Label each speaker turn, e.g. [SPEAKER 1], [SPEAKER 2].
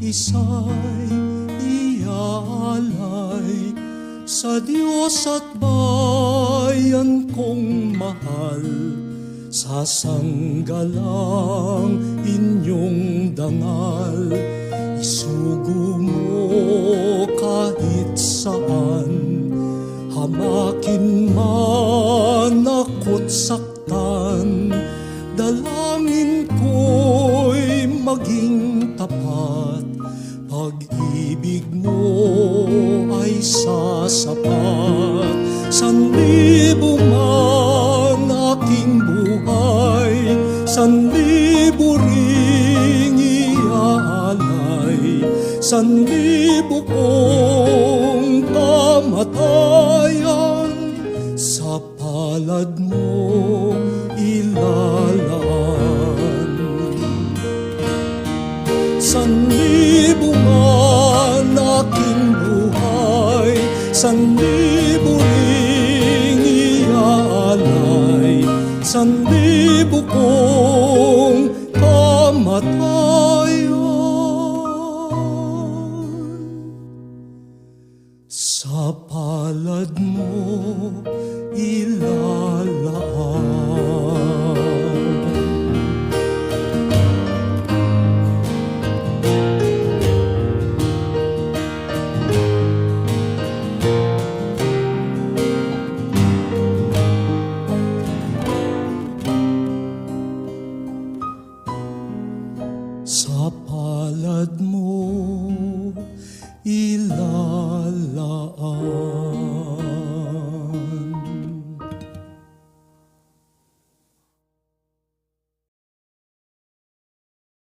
[SPEAKER 1] isa'y iaalay sa Diyos at bayan kong mahal. Sasanggalang inyong dangal, isugo mo kahit saan. Hamakin man ako't saktan, dalangin ko'y maging tapat. Pag-ibig mo ay sasapat. 1,000 man aking buhay, 1,000 ring iaalay, 1,000 kong kamatayan sa palad mo ilalaan. 1,000 man aking buhay, 1,000 ring iaalay, 1,000 kong kamatayan sa palad mo ilalaan. Sa palad mo ilalaan.